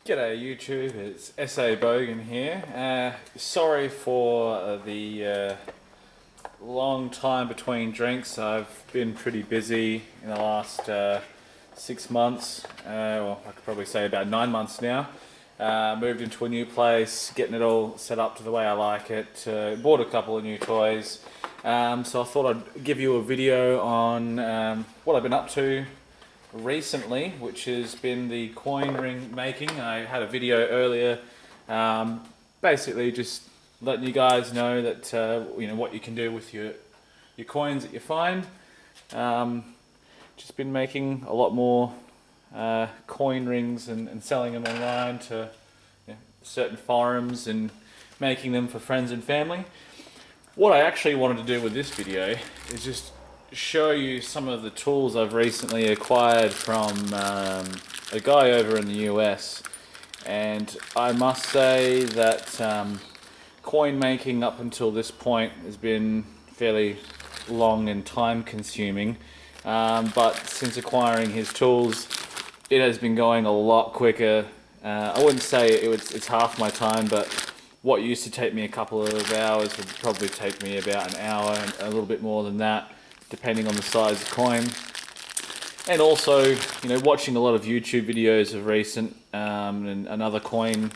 G'day YouTube, it's SA Bogan here. Sorry for the long time between drinks. I've been pretty busy in the last 6 months, well I could probably say about 9 months now. Moved into a new place, getting it all set up to the way I like it, bought a couple of new toys. So I thought I'd give you a video on what I've been up to recently, which has been the coin ring making. I had a video earlier, basically just letting you guys know that you know what you can do with your coins that you find. Just been making a lot more coin rings and selling them online to certain forums and making them for friends and family. What I actually wanted to do with this video is just show you some of the tools I've recently acquired from a guy over in the US, and I must say that coin making up until this point has been fairly long and time consuming, but since acquiring his tools it has been going a lot quicker. I wouldn't say it's half my time, but what used to take me a couple of hours would probably take me about an hour and a little bit more than that, depending on the size of coin. And also, you know, watching a lot of YouTube videos of recent and other coin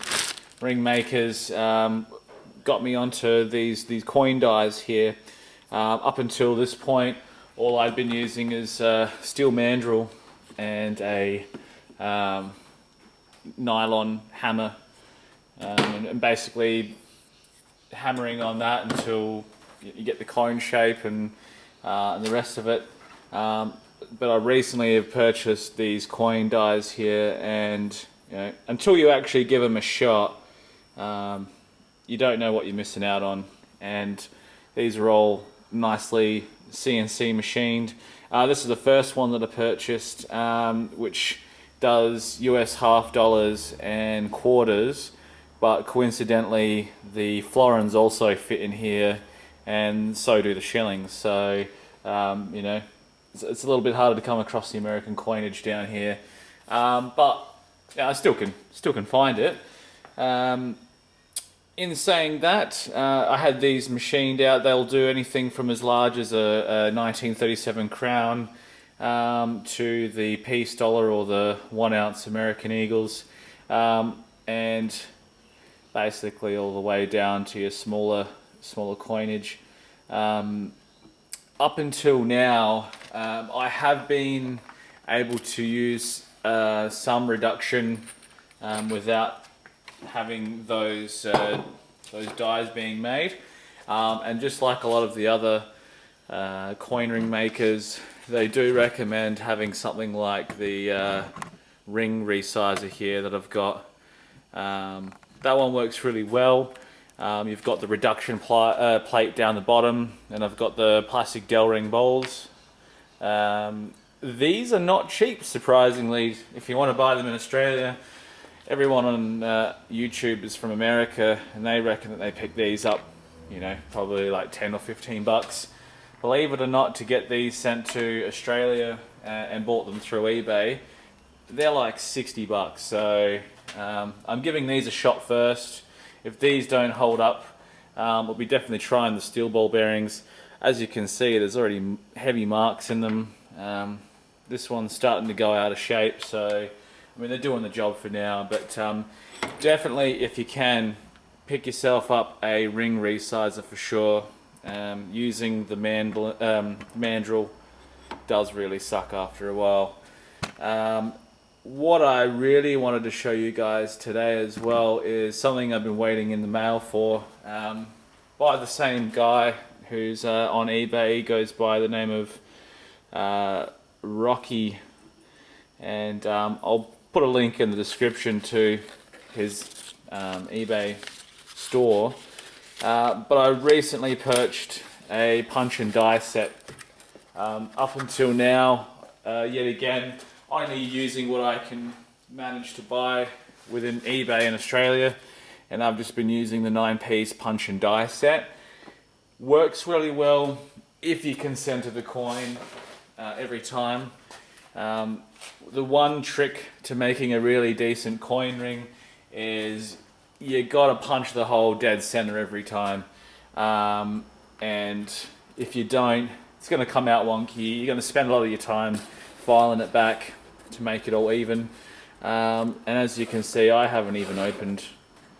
ring makers got me onto these coin dies here. Up until this point, all I'd been using is steel mandrel and a nylon hammer, and basically hammering on that until you get the cone shape and the rest of it. But I recently have purchased these coin dies here, and you know, until you actually give them a shot, you don't know what you're missing out on. And these are all nicely CNC machined. This is the first one that I purchased, which does US half dollars and quarters, but coincidentally the florins also fit in here, and so do the shillings. So you know, it's a little bit harder to come across the American coinage down here, but yeah, I still can find it. In saying that, I had these machined out. They'll do anything from as large as a 1937 crown to the peace dollar or the 1 ounce American Eagles, and basically all the way down to your smaller coinage. Up until now, I have been able to use some reduction without having those dies being made, and just like a lot of the other coin ring makers, they do recommend having something like the ring resizer here that I've got. That one works really well. You've got the reduction plate down the bottom, and I've got the plastic Del ring bowls. These are not cheap, surprisingly. If you want to buy them in Australia, everyone on YouTube is from America, and they reckon that they pick these up, you know, probably like 10 or 15 bucks. Believe it or not, to get these sent to Australia and bought them through eBay, they're like 60 bucks. So I'm giving these a shot first. If these don't hold up, we'll be definitely trying the steel ball bearings. As you can see, there's already heavy marks in them. This one's starting to go out of shape, so I mean, they're doing the job for now. But definitely, if you can, pick yourself up a ring resizer for sure. Using the mandrel does really suck after a while. What I really wanted to show you guys today as well is something I've been waiting in the mail for, by the same guy who's on eBay. He goes by the name of Rocky, and I'll put a link in the description to his eBay store. But I recently purchased a punch and die set. Up until now, yet again, only using what I can manage to buy within eBay in Australia, and I've just been using the 9-piece punch and die set. Works really well if you can center the coin every time. The one trick to making a really decent coin ring is you got to punch the hole dead center every time, and if you don't, it's going to come out wonky. You're going to spend a lot of your time filing it back to make it all even. And as you can see, I haven't even opened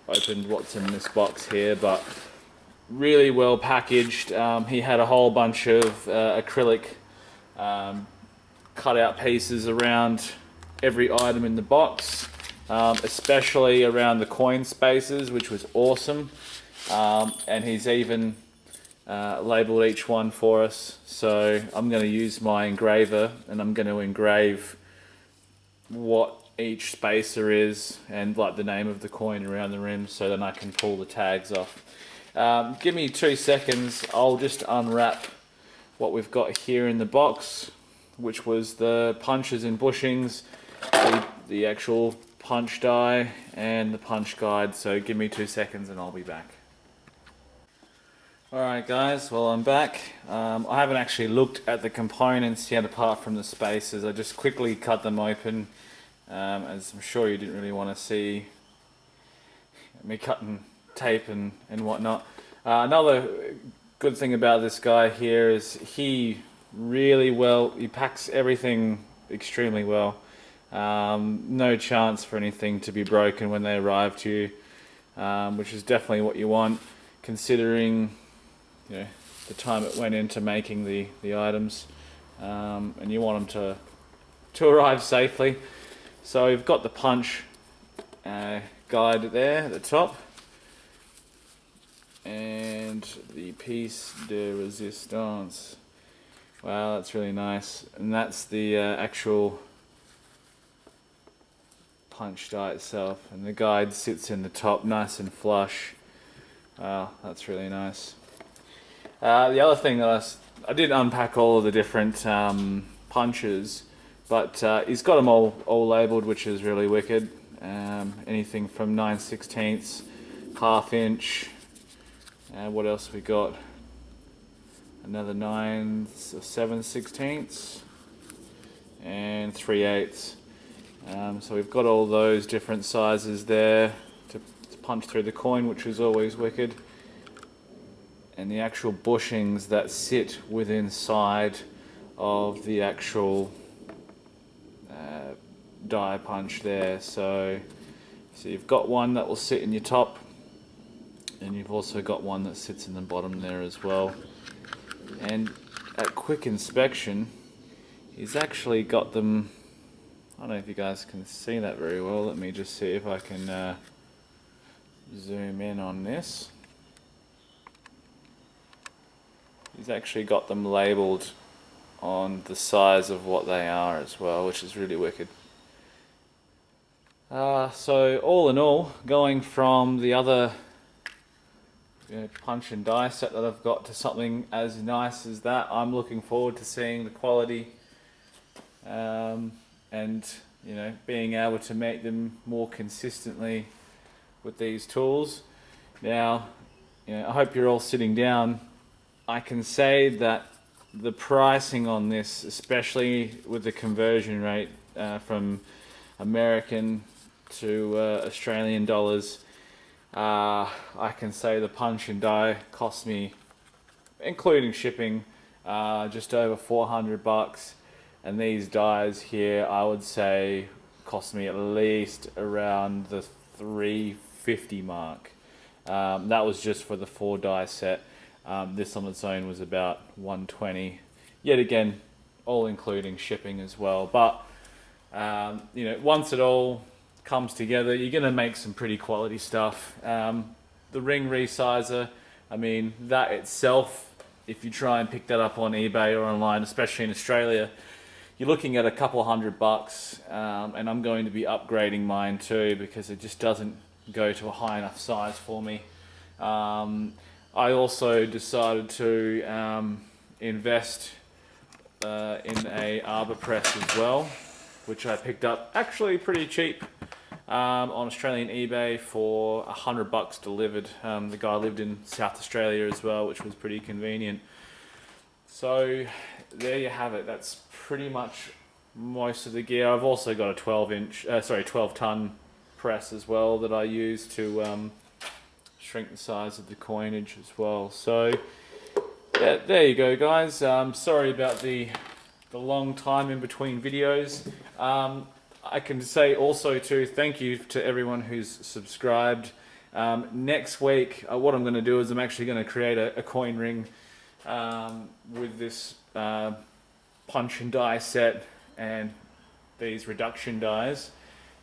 what's in this box here, but really well packaged. He had a whole bunch of acrylic cutout pieces around every item in the box, especially around the coin spaces, which was awesome. And he's even labeled each one for us. So I'm going to use my engraver and I'm going to engrave what each spacer is and like the name of the coin around the rim, so then I can pull the tags off. Give me 2 seconds, I'll just unwrap what we've got here in the box, which was the punches and bushings, the actual punch die and the punch guide. So give me 2 seconds and I'll be back. Alright guys, well I'm back. I haven't actually looked at the components yet apart from the spacers. I just quickly cut them open, as I'm sure you didn't really want to see me cutting tape and whatnot. Another good thing about this guy here is he packs everything extremely well. No chance for anything to be broken when they arrive to you, which is definitely what you want, considering the time it went into making the items, and you want them to arrive safely. So we've got the punch guide there at the top, and the piece de resistance. Wow, that's really nice. And that's the actual punch die itself, and the guide sits in the top nice and flush. Wow, that's really nice. The other thing that I did unpack all of the different punches, but he's got them all labelled, which is really wicked. Anything from 9/16, ½ inch. What else have we got? Another 9 or 7/16, and 3/8. So we've got all those different sizes there to punch through the coin, which is always wicked. And the actual bushings that sit within inside of the actual die punch there. So you've got one that will sit in your top, and you've also got one that sits in the bottom there as well. And at quick inspection, he's actually got them. I don't know if you guys can see that very well. Let me just see if I can zoom in on this. He's actually got them labelled on the size of what they are as well, which is really wicked. So all in all, going from the other punch and die set that I've got to something as nice as that, I'm looking forward to seeing the quality, and being able to make them more consistently with these tools. Now, I hope you're all sitting down. I can say that the pricing on this, especially with the conversion rate from American to Australian dollars, I can say the punch and die cost me, including shipping, just over $400, and these dies here I would say cost me at least around the $350 mark. That was just for the 4 die set. This on its own was about $120. Yet again, all including shipping as well. But once it all comes together, you're going to make some pretty quality stuff. The ring resizer, I mean, that itself, if you try and pick that up on eBay or online, especially in Australia, you're looking at a couple $100, and I'm going to be upgrading mine too because it just doesn't go to a high enough size for me. I also decided to invest in a arbor press as well, which I picked up actually pretty cheap on Australian eBay for $100 delivered. The guy lived in South Australia as well, which was pretty convenient. So there you have it. That's pretty much most of the gear. I've also got a 12 ton press as well that I use to shrink the size of the coinage as well. So yeah, there you go, guys. Sorry about the long time in between videos. I can say also too, thank you to everyone who's subscribed. Next week, what I'm going to do is I'm actually going to create a coin ring with this punch and die set and these reduction dies.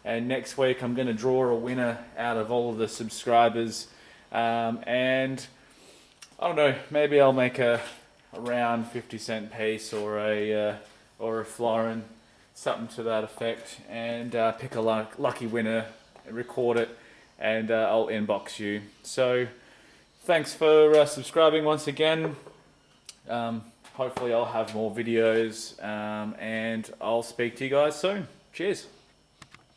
And next week I'm going to draw a winner out of all of the subscribers. And I don't know, maybe I'll make a round 50-cent piece or a florin, something to that effect, and pick a lucky winner, record it, and I'll inbox you. So thanks for subscribing once again. Hopefully I'll have more videos, and I'll speak to you guys soon. Cheers.